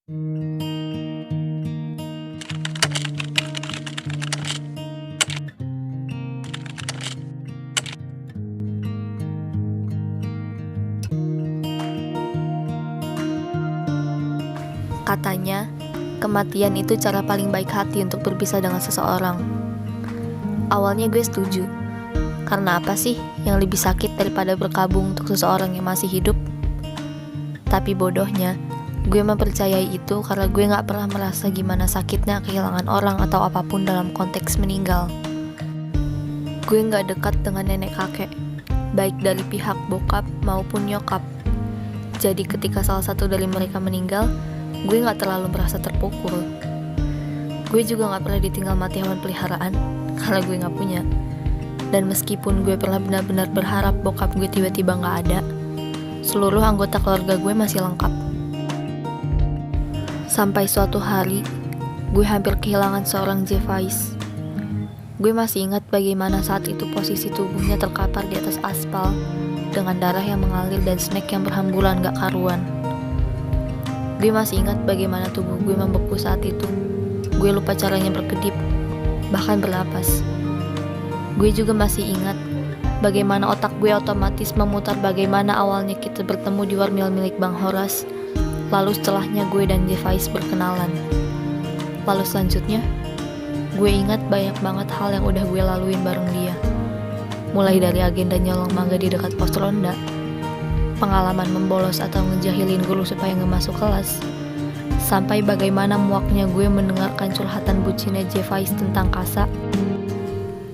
Katanya, kematian itu cara paling baik hati untuk berpisah dengan seseorang. Awalnya gue setuju, karena apa sih yang lebih sakit daripada berkabung untuk seseorang yang masih hidup? Tapi bodohnya, gue mempercayai itu karena gue gak pernah merasa gimana sakitnya kehilangan orang atau apapun dalam konteks meninggal. Gue gak dekat dengan nenek kakek, baik dari pihak bokap maupun nyokap. Jadi ketika salah satu dari mereka meninggal, gue gak terlalu merasa terpukul. Gue juga gak pernah ditinggal mati hewan peliharaan, karena gue gak punya. Dan meskipun gue pernah benar-benar berharap bokap gue tiba-tiba gak ada, seluruh anggota keluarga gue masih lengkap. Sampai suatu hari, gue hampir kehilangan seorang Jevais. Gue masih ingat bagaimana saat itu posisi tubuhnya terkapar di atas aspal, dengan darah yang mengalir dan snack yang berhamburan gak karuan. Gue masih ingat bagaimana tubuh gue membeku saat itu. Gue lupa caranya berkedip, bahkan bernapas. Gue juga masih ingat bagaimana otak gue otomatis memutar bagaimana awalnya kita bertemu di warmil milik Bang Horas. Lalu setelahnya gue dan Jevais berkenalan. Lalu selanjutnya, gue ingat banyak banget hal yang udah gue laluin bareng dia. Mulai dari agenda nyolong mangga di dekat pos ronda, pengalaman membolos atau ngejahilin guru supaya nggak masuk kelas, sampai bagaimana muaknya gue mendengarkan curhatan bucinnya Jevais tentang Kasa,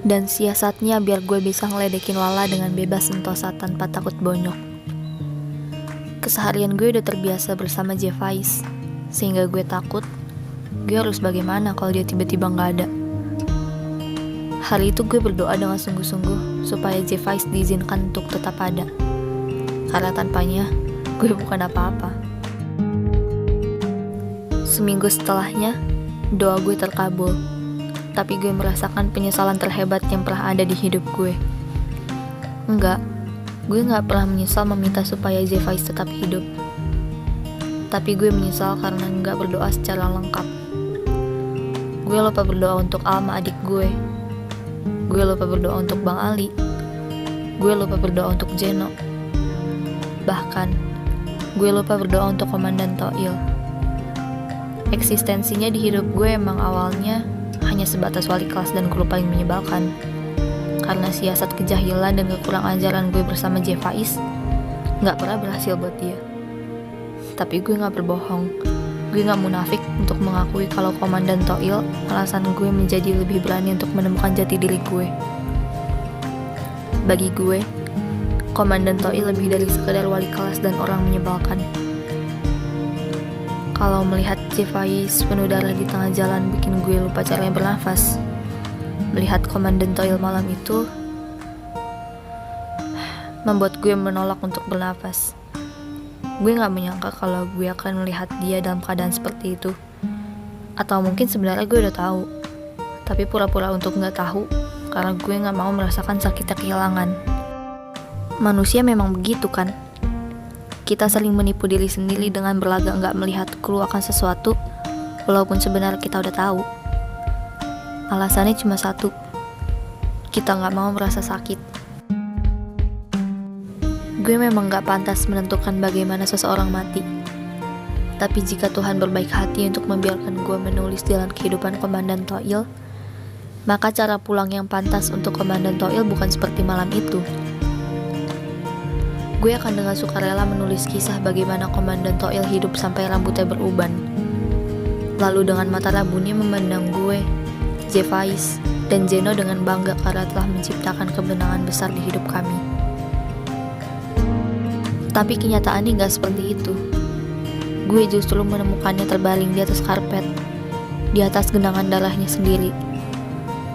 dan siasatnya biar gue bisa ngeledekin Lala dengan bebas sentosa tanpa takut bonyok. Keseharian gue udah terbiasa bersama Jevais, sehingga gue takut gue harus bagaimana kalau dia tiba-tiba nggak ada. Hari itu gue berdoa dengan sungguh-sungguh supaya Jevais diizinkan untuk tetap ada, karena tanpanya gue bukan apa-apa. Seminggu setelahnya, doa gue terkabul, tapi gue merasakan penyesalan terhebat yang pernah ada di hidup gue. Enggak, gue gak pernah menyesal meminta supaya Jevais tetap hidup, tapi gue menyesal karena gak berdoa secara lengkap. Gue lupa berdoa untuk Alma adik gue lupa berdoa untuk Bang Ali, gue lupa berdoa untuk Jeno. Bahkan, gue lupa berdoa untuk Komandan Toil. Eksistensinya di hidup gue emang awalnya hanya sebatas wali kelas dan guru paling menyebalkan. Karena siasat kejahilan dan kekurang ajaran gue bersama Jevais gak pernah berhasil buat dia. Tapi gue gak berbohong. Gue gak munafik untuk mengakui kalau Komandan Toil alasan gue menjadi lebih berani untuk menemukan jati diri gue. Bagi gue, Komandan Toil lebih dari sekedar wali kelas dan orang menyebalkan. Kalau melihat Jevais penuh darah di tengah jalan bikin gue lupa caranya bernafas. Melihat Komandan Toil malam itu membuat gue menolak untuk bernafas. Gue gak menyangka kalau gue akan melihat dia dalam keadaan seperti itu. Atau mungkin sebenarnya gue udah tahu, tapi pura-pura untuk gak tahu karena gue gak mau merasakan sakitnya kehilangan. Manusia memang begitu kan? Kita saling menipu diri sendiri dengan berlagak gak melihat clue akan sesuatu, walaupun sebenarnya kita udah tahu. Alasannya cuma satu, kita gak mau merasa sakit. Gue memang gak pantas menentukan bagaimana seseorang mati. Tapi jika Tuhan berbaik hati untuk membiarkan gue menulis jalan kehidupan Komandan Toil, maka cara pulang yang pantas untuk Komandan Toil bukan seperti malam itu. Gue akan dengan sukarela menulis kisah bagaimana Komandan Toil hidup sampai rambutnya beruban. Lalu dengan mata rabunnya memandang gue, Jevais, dan Jeno dengan bangga karena telah menciptakan kebenangan besar di hidup kami. Tapi kenyataannya gak seperti itu. Gue justru menemukannya terbaring di atas karpet, di atas genangan darahnya sendiri.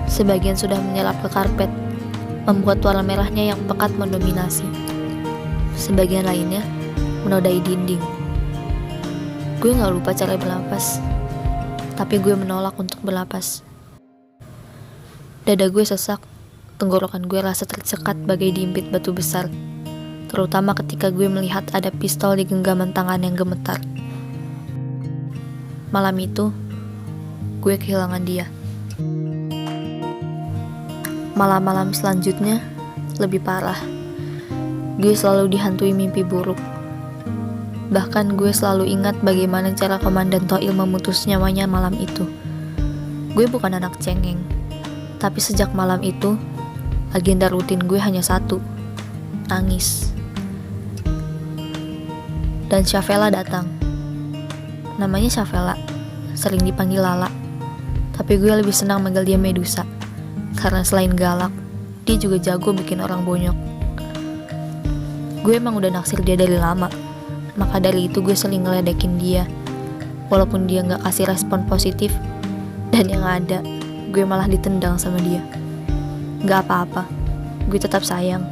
Sebagian sudah menyerap ke karpet, membuat warna merahnya yang pekat mendominasi. Sebagian lainnya menodai dinding. Gue gak lupa cara bernapas, tapi gue menolak untuk bernapas. Dada gue sesak, tenggorokan gue rasa tercekat bagai diimpit batu besar, terutama ketika gue melihat ada pistol di genggaman tangan yang gemetar. Malam itu, gue kehilangan dia. Malam-malam selanjutnya lebih parah. Gue selalu dihantui mimpi buruk. Bahkan gue selalu ingat bagaimana cara Komandan Toil memutus nyawanya malam itu. Gue bukan anak cengeng, tapi sejak malam itu, agenda rutin gue hanya satu, nangis. Dan Syafela datang. Namanya Syafela, sering dipanggil Lala. Tapi gue lebih senang manggil dia Medusa, karena selain galak, dia juga jago bikin orang bonyok. Gue emang udah naksir dia dari lama, maka dari itu gue sering ngeledekin dia. Walaupun dia gak kasih respon positif, dan yang ada, gue malah ditendang sama dia. Gak apa-apa, gue tetap sayang.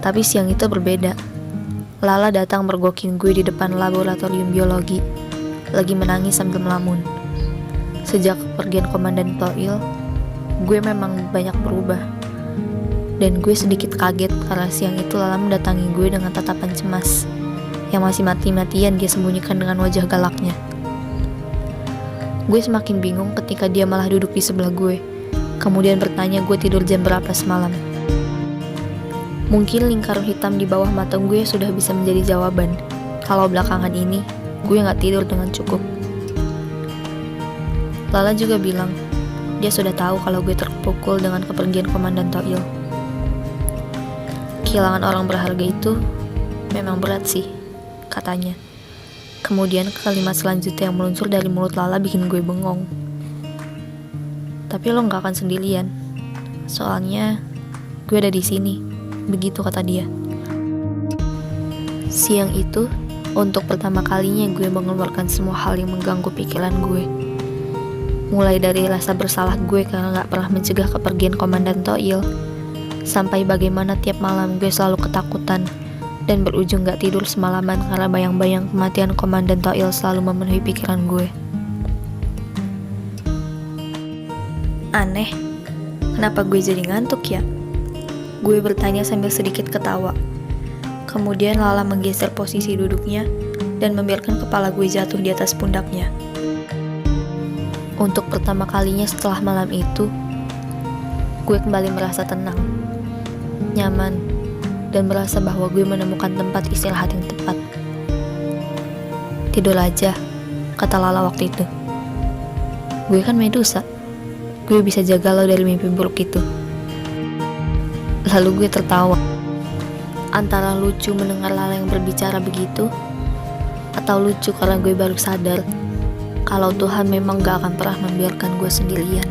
Tapi siang itu berbeda. Lala datang mergokin gue di depan laboratorium biologi, lagi menangis sambil melamun. Sejak kepergian Komandan Toil, gue memang banyak berubah. Dan gue sedikit kaget karena siang itu Lala mendatangi gue dengan tatapan cemas, yang masih mati-matian dia sembunyikan dengan wajah galaknya. Gue semakin bingung ketika dia malah duduk di sebelah gue, kemudian bertanya gue tidur jam berapa semalam. Mungkin lingkaran hitam di bawah mata gue sudah bisa menjadi jawaban kalau belakangan ini gue gak tidur dengan cukup. Lala juga bilang dia sudah tahu kalau gue terpukul dengan kepergian Komandan Toil. Kehilangan orang berharga itu memang berat sih, katanya. Kemudian kalimat selanjutnya yang meluncur dari mulut Lala bikin gue bengong. Tapi lo gak akan sendirian, soalnya gue ada di sini. Begitu kata dia. Siang itu, untuk pertama kalinya gue mengeluarkan semua hal yang mengganggu pikiran gue. Mulai dari rasa bersalah gue karena gak pernah mencegah kepergian Komandan Toil, sampai bagaimana tiap malam gue selalu ketakutan dan berujung gak tidur semalaman karena bayang-bayang kematian Komandan Toil selalu memenuhi pikiran gue. Aneh, kenapa gue jadi ngantuk ya? Gue bertanya sambil sedikit ketawa. Kemudian Lala menggeser posisi duduknya dan membiarkan kepala gue jatuh di atas pundaknya. Untuk pertama kalinya setelah malam itu, gue kembali merasa tenang, nyaman, dan merasa bahwa gue menemukan tempat istirahat yang tepat. Tidur aja, kata Lala waktu itu. Gue kan Medusa, gue bisa jaga lo dari mimpi buruk itu. Lalu gue tertawa. Antara lucu mendengar Lala yang berbicara begitu, atau lucu karena gue baru sadar kalau Tuhan memang gak akan pernah membiarkan gue sendirian.